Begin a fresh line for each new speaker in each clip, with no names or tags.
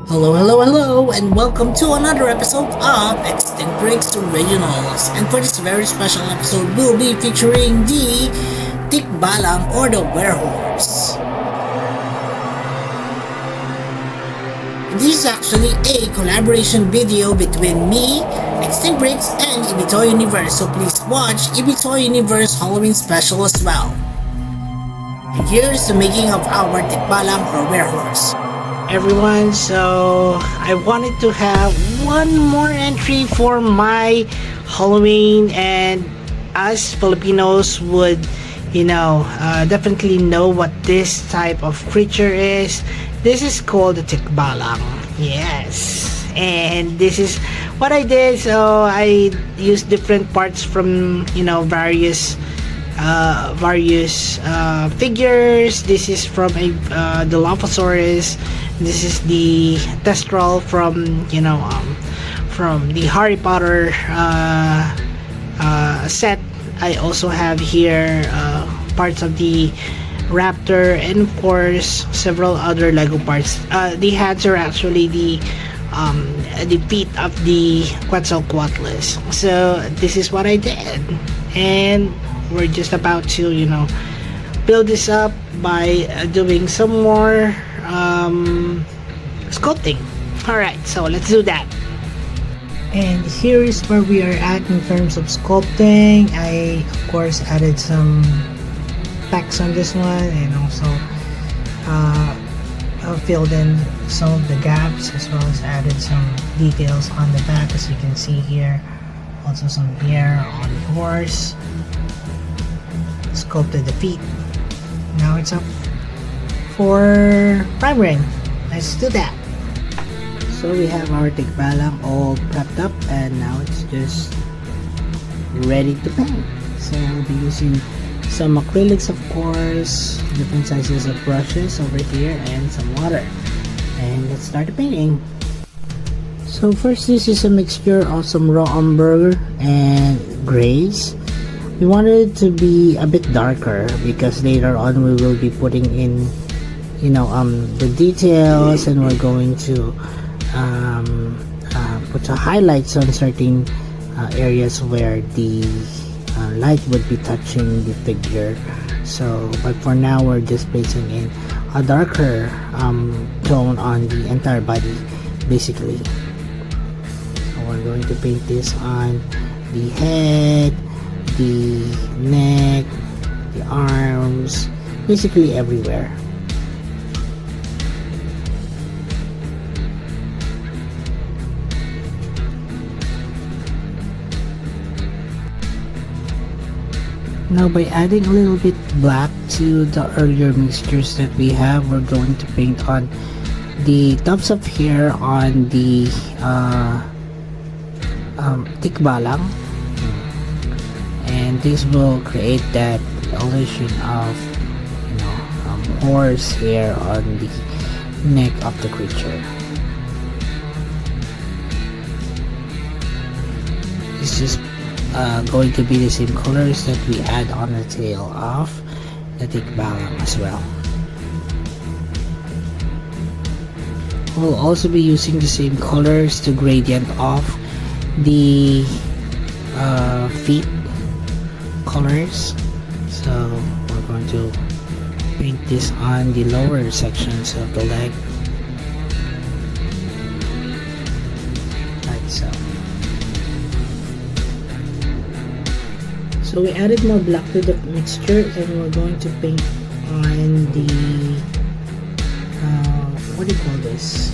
Hello, and welcome to another episode of Extinct Breaks Originals. And for this very special episode, we'll be featuring the Tikbalang or the Werehorse. This is actually a collaboration video between me, Extinct Breaks, and Ibito Universe, so please watch Ibito Universe Halloween special as well. And here's the making of our Tikbalang or Werehorse. Everyone, so I wanted to have one more entry for my Halloween, and us Filipinos would definitely know what this type of creature is. This is called the Tikbalang. Yes, and this is what I did. So I used different parts from various figures. This is from the Dilophosaurus. This is the Testral from the Harry Potter set. I also have here parts of the Raptor, and of course several other Lego parts. The hands are actually the feet of the Quetzalcoatlus. So this is what I did, and we're just about to build this up by doing some more sculpting. Alright, so let's do that. And here is where we are at in terms of sculpting. I of course added some packs on this one, and also filled in some of the gaps, as well as added some details on the back, as you can see here. Also some hair on the horse. Sculpted the feet. Now it's up for primering. Let's do that. So we have our Tikbalang all prepped up, and now it's just ready to paint. So we'll be using some acrylics, of course, different sizes of brushes over here, and some water. And let's start the painting. So first, this is a mixture of some raw umber and grays. We wanted it to be a bit darker because later on we will be putting in the details, and we're going to put the highlights on certain areas where the light would be touching the figure. So but for now we're just placing in a darker tone on the entire body, basically. So we're going to paint this on the head, the neck, the arms, basically everywhere. Now by adding a little bit black to the earlier mixtures that we have, we're going to paint on the tops of hair on the Tikbalang, and this will create that illusion of horse hair on the neck of the creature. It's just going to be the same colors that we add on the tail of the Tikbalang as well. We'll also be using the same colors to gradient off the feet colors. So we're going to paint this on the lower sections of the leg, like so. So we added more black to the mixture, and we're going to paint on the what do you call this?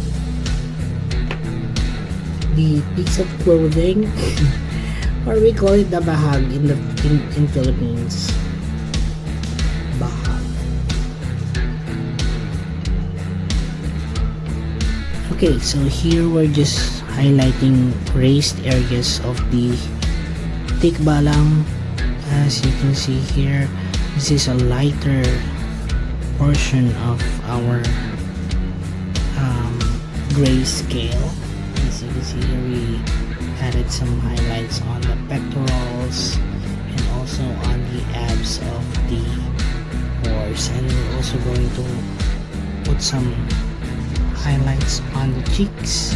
The piece of clothing, or we call it the bahag in Philippines. Bahag. Okay, so here we're just highlighting raised areas of the Tikbalang. As you can see here, this is a lighter portion of our grayscale. As you can see here, we added some highlights on the pectorals and also on the abs of the horse, and we're also going to put some
highlights on the cheeks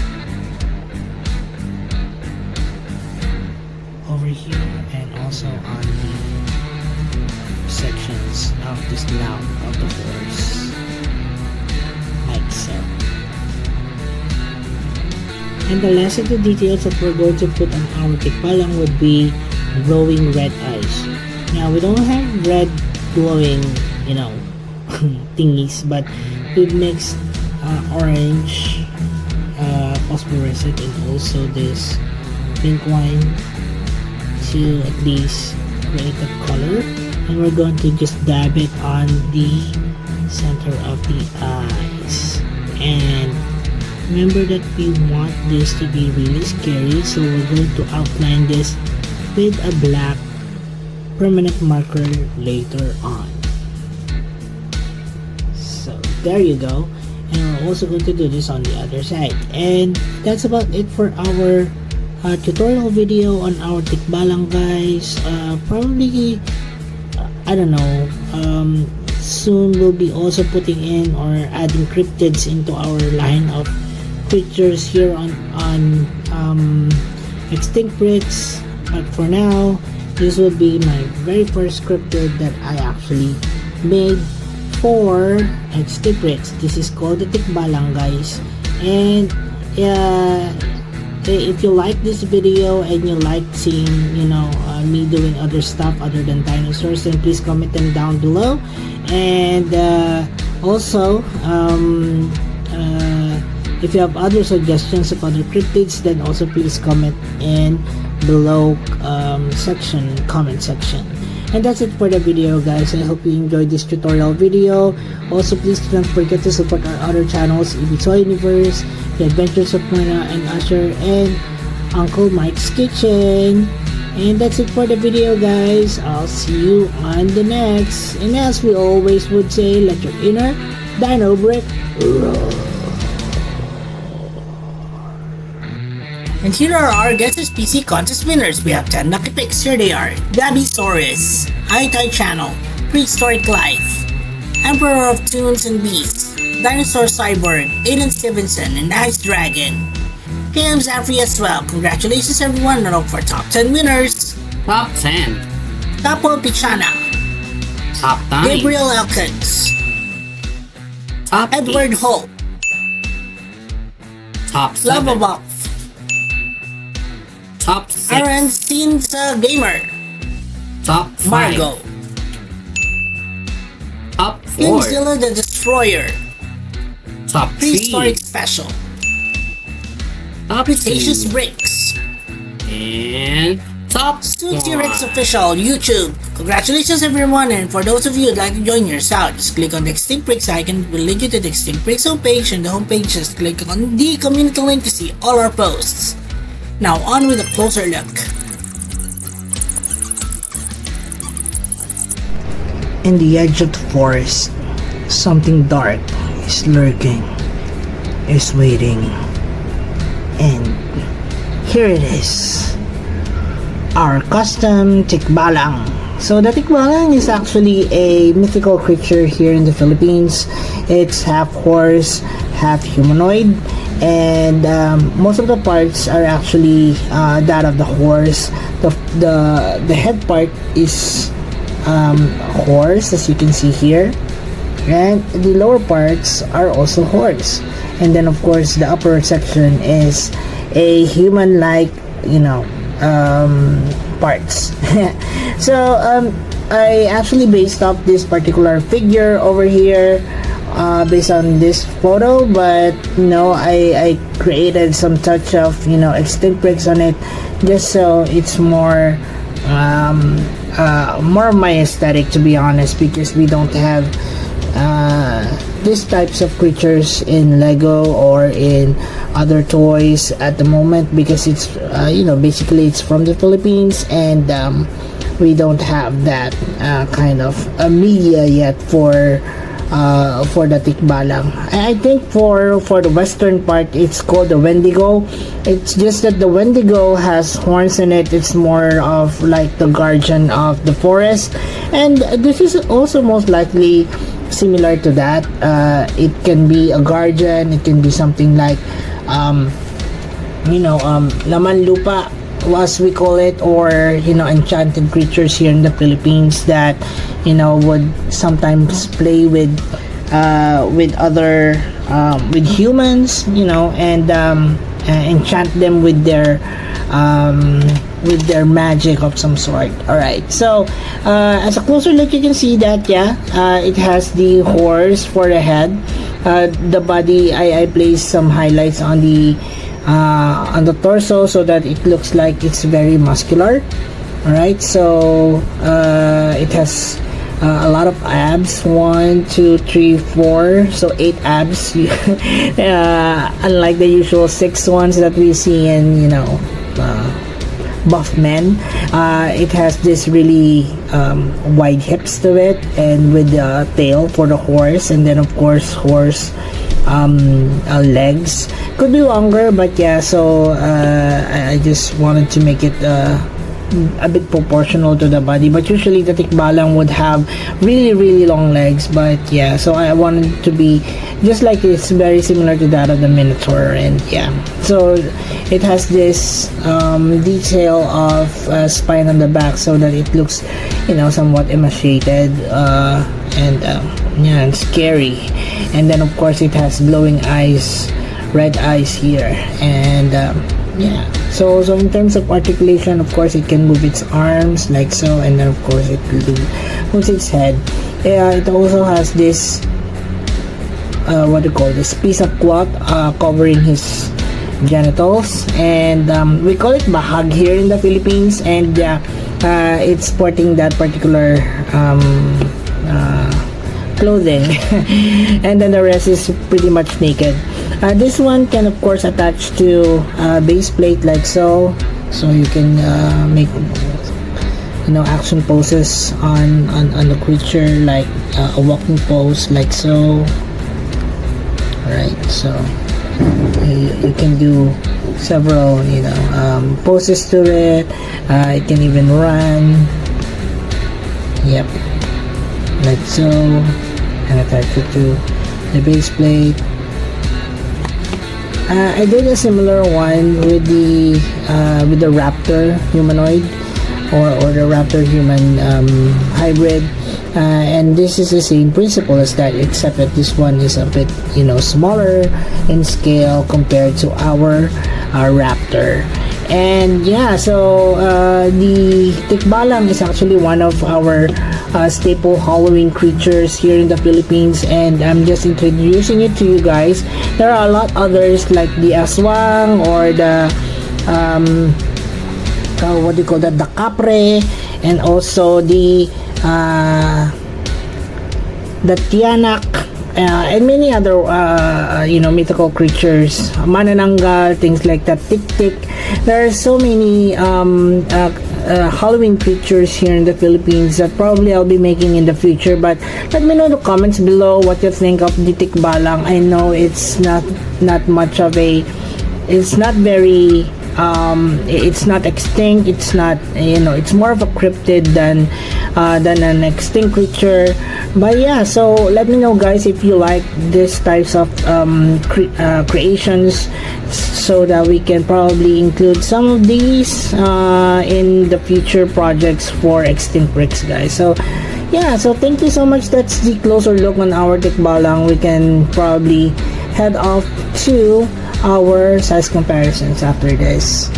over here, and also on the sections of the snout of the horse, like so. And the last of the details that we're going to put on our tikbalang would be glowing red eyes. Now we don't have red glowing, thingies, but we mixed orange, phosphorescent, and also this pink wine to at least create a color, and we're going to just dab it on the center of the eyes. And remember that we want this to be really scary, so we're going to outline this with a black permanent marker later on. So there you go, and we're also going to do this on the other side. And that's about it for our tutorial video on our tikbalang, guys. Probably I don't know, soon we'll be also putting in or adding cryptids into our line of creatures here on Extinct Bricks. But for now, this will be my very first cryptid that I actually made for Extinct Bricks. This is called the tikbalang, guys. And if you like this video and you like seeing me doing other stuff other than dinosaurs, then please comment them down below. And also if you have other suggestions of other cryptids, then also please comment in below comment section. And that's it for the video, guys. I hope you enjoyed this tutorial video. Also, please do not forget to support our other channels, Ibitoy Universe, The Adventures of Mona and Usher, and Uncle Mike's Kitchen. And that's it for the video, guys. I'll see you on the next. And as we always would say, let your inner dino brick roar.
And here are our Guess This PC contest winners. We have 10 lucky picks. Here they are: Gabbysaurus, iTie Channel, Prehistoric Life, Emperor of Tunes and Beasts, Dinosaur Cyborg, Aiden Stevenson, and Ice Dragon. KM Zafri as well. Congratulations everyone, and look for top 10 winners.
Top 10.
Capo Pichana,
Top 9.
Gabriel Elkins,
Top
Edward
8.
Holt,
Top 7.
Lavabox,
Top 6.
Aaron Sinza Gamer,
Top 5.
Margo,
Top 4.
Kingzilla the Destroyer,
Top 3.
Prehistoric Special,
Top
Cretaceous
2.
Bricks,
And Top
Suzy
1.
Rex Official, YouTube. Congratulations everyone, and for those of you who'd like to join your out, just click on the Extinct Bricks icon. We'll link you to the Extinct Bricks homepage, and the homepage just click on the community link to see all our posts. Now on with a closer look.
In the edge of the forest, something dark is lurking, is waiting, and here it is, our custom tikbalang. So the tikbalang is actually a mythical creature here in the Philippines. It's half horse, half humanoid, and most of the parts are actually that of the horse. The head part is horse, as you can see here, and the lower parts are also horse, and then of course the upper section is a human-like parts. So I actually based off this particular figure over here based on this photo, but I created some touch of extinct bricks on it, just so it's more of my aesthetic, to be honest, because we don't have these types of creatures in Lego or in other toys at the moment, because it's basically it's from the Philippines, and we don't have that kind of media yet for the tikbalang. I think for the western part it's called the Wendigo. It's just that the Wendigo has horns in it. It's more of like the guardian of the forest, and this is also most likely similar to that. It can be a guardian, it can be something like laman lupa, as we call it, or enchanted creatures here in the Philippines that would sometimes play with other with humans, and enchant them with their magic of some sort. All right, so as a closer look, you can see that it has the horse for the head. The body, I placed some highlights on the torso so that it looks like it's very muscular. All right, so it has a lot of abs, 1 2 3 4, so 8 abs. Unlike the usual 6 ones that we see in buff men, it has this really wide hips to it, and with the tail for the horse, and then of course horse legs could be longer, but so I just wanted to make it a bit proportional to the body. But usually the Tikbalang would have really long legs, but so I wanted it to be just like it's very similar to that of the Minotaur. And so it has this detail of spine on the back so that it looks somewhat emaciated and scary. And then of course it has glowing eyes, red eyes here, and so in terms of articulation, of course it can move its arms like so, and then of course it moves its head. It also has this this piece of cloth covering his genitals, and we call it bahag here in the Philippines, and it's sporting that particular clothing and then the rest is pretty much naked. This one can of course attach to base plate like so you can make action poses on the creature, like a walking pose like so. Alright, so you can do several poses to it. It can even run, like so, and attach it to the base plate. I did a similar one with the raptor humanoid or the raptor human hybrid, and this is the same principle as that, except that this one is a bit smaller in scale compared to our raptor. And so the Tikbalang is actually one of our staple Halloween creatures here in the Philippines, and I'm just introducing it to you guys. There are a lot others like the aswang or the the kapre, and also the tiyanak, and many other mythical creatures, manananggal, things like that, tik-tik. There are so many Halloween creatures here in the Philippines that probably I'll be making in the future, but let me know in the comments below what you think of the Tikbalang. I know it's not much of a, it's not very it's not extinct, it's not it's more of a cryptid than an extinct creature. But so let me know guys if you like this types of creations, so that we can probably include some of these in the future projects for extinct bricks, guys. So so thank you so much. That's the closer look on our Tikbalang. We can probably head off to our size comparisons after this.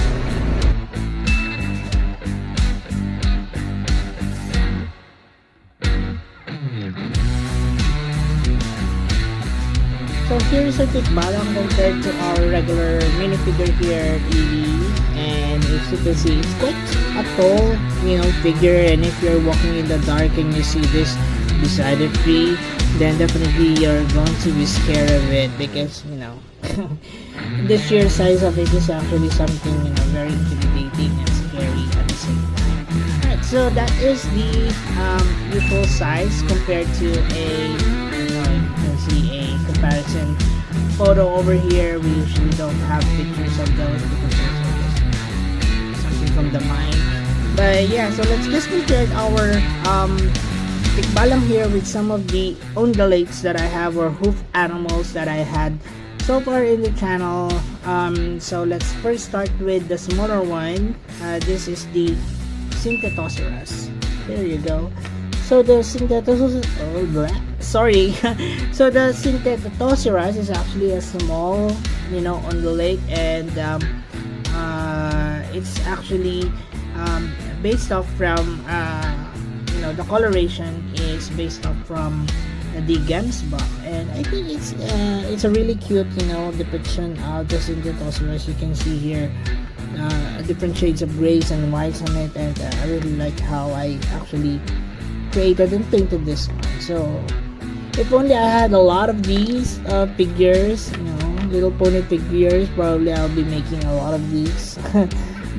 So here's a Tikbalang compared to our regular minifigure here, Evie, and as you can see, it's quite a tall, figure. And if you're walking in the dark and you see this beside a tree, then definitely you're going to be scared of it, because the sheer size of it is actually something very intimidating and scary at the same time. Alright, so that is the usual size compared to a you can see a comparison photo over here. We usually don't have pictures of those because those are just something from the mind. But so let's just compare our Tikbalang here with some of the undulates that I have, or hoof animals that I had so far in the channel. So let's first start with the smaller one. This is the Synthetosaurus. There you go. So the Synthetosaurus, so the Synthetosaurus is actually a small, undulate, and it's actually based off from the coloration is based off from the Gemsbach, and I think it's a really cute depiction of the Synthetosaurus. You can see here different shades of grays and whites on it, and I really like how I actually created and painted this one. So if only I had a lot of these figures, little pony figures, probably I'll be making a lot of these.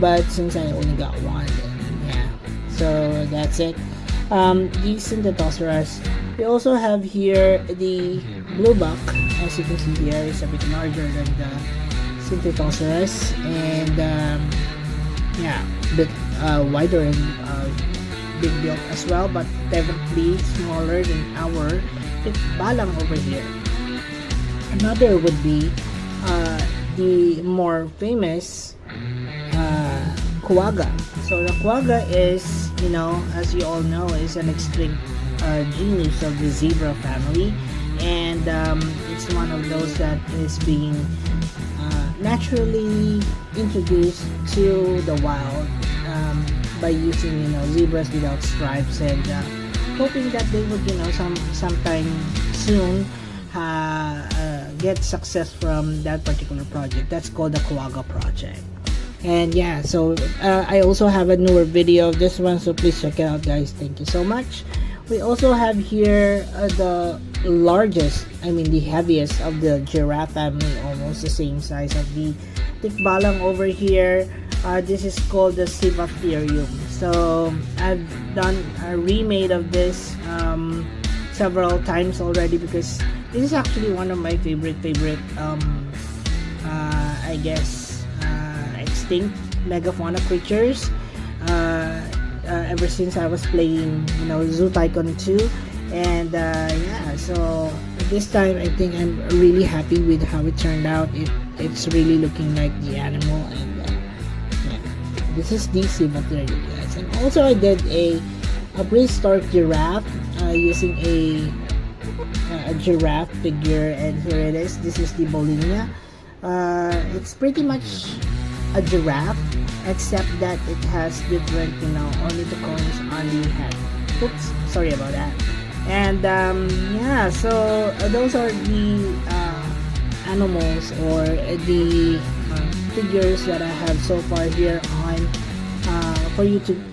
But since I only got one, yeah, so that's it. The Synthetosaurus. We also have here the bluebuck. As you can see here, it's a bit larger than the Synthetosaurus, and yeah, a bit wider and big build as well, but definitely smaller than our Tikbalang over here. Another would be the more famous quagga. So the quagga is, as you all know, is an extinct genus of the zebra family, and it's one of those that is being naturally introduced to the wild by using zebras without stripes, and hoping that they would sometime soon get success from that particular project. That's called the quagga project. And yeah, so I also have a newer video of this one, so please check it out, guys. Thank you so much. We also have here the largest, the heaviest of the giraffe family, almost the same size of the Tikbalang over here. This is called the Civatherium. So I've done a remade of this several times already, because this is actually one of my favorite I guess extinct megafauna creatures ever since I was playing Zoo Tycoon 2, and yeah, so this time I think I'm really happy with how it turned out. It's really looking like the animal, and yeah, this is the Civatherium, guys. And also I did a prehistoric giraffe using a giraffe figure, and here it is. This is the Bolinia. It's pretty much a giraffe, except that it has different ornithophones on the head. Oops, sorry about that. And yeah, so those are the animals, or the figures that I have so far here on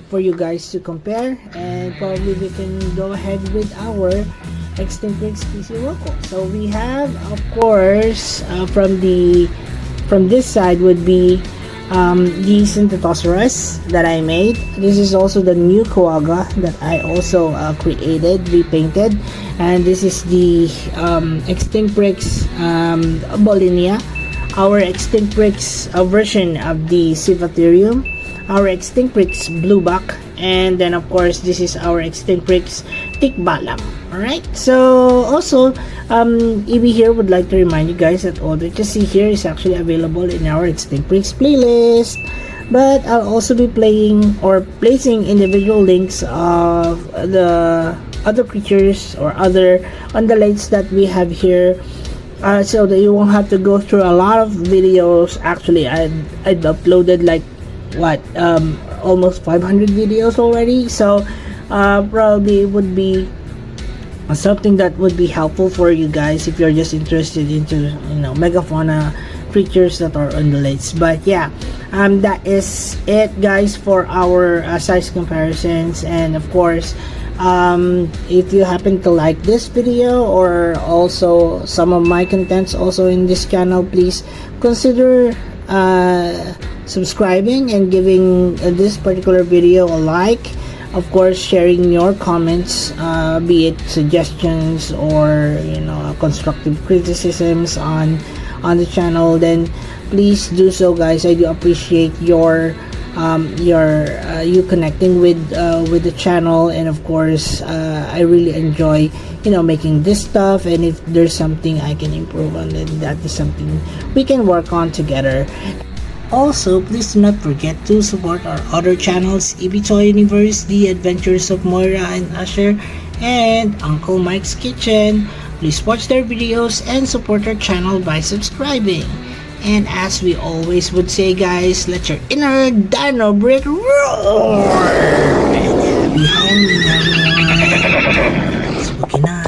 for you guys to compare, and probably we can go ahead with our extinct species local. So we have, of course, from this side would be the Synthetosaurus that I made. This is also the new quagga that I also created, repainted, and this is the extinct Bolinia, our extinct version of the Civatherium, our extinct bluebuck, and then of course this is our extinct Tikbalang. Alright, so also EB here would like to remind you guys that all that you see here is actually available in our extinct playlist, but I'll also be playing or placing individual links of the other creatures or other undulates that we have here, so that you won't have to go through a lot of videos. Actually, I've uploaded like almost 500 videos already, so probably would be something that would be helpful for you guys if you're just interested into megafauna creatures that are undulates. But yeah, that is it, guys, for our size comparisons. And of course, if you happen to like this video, or also some of my contents also in this channel, please consider subscribing and giving this particular video a like. Of course, sharing your comments, be it suggestions or constructive criticisms on the channel, then please do so, guys. I do appreciate your you connecting with the channel, and of course I really enjoy making this stuff, and if there's something I can improve on, then that is something we can work on together. Also, please do not forget to support our other channels, Ibitoy Universe, The Adventures of Moira and Asher, and Uncle Mike's Kitchen. Please watch their videos and support our channel by subscribing. And as we always would say, guys, let your inner dino brick roar! And happy Halloween, everyone! Spooky night!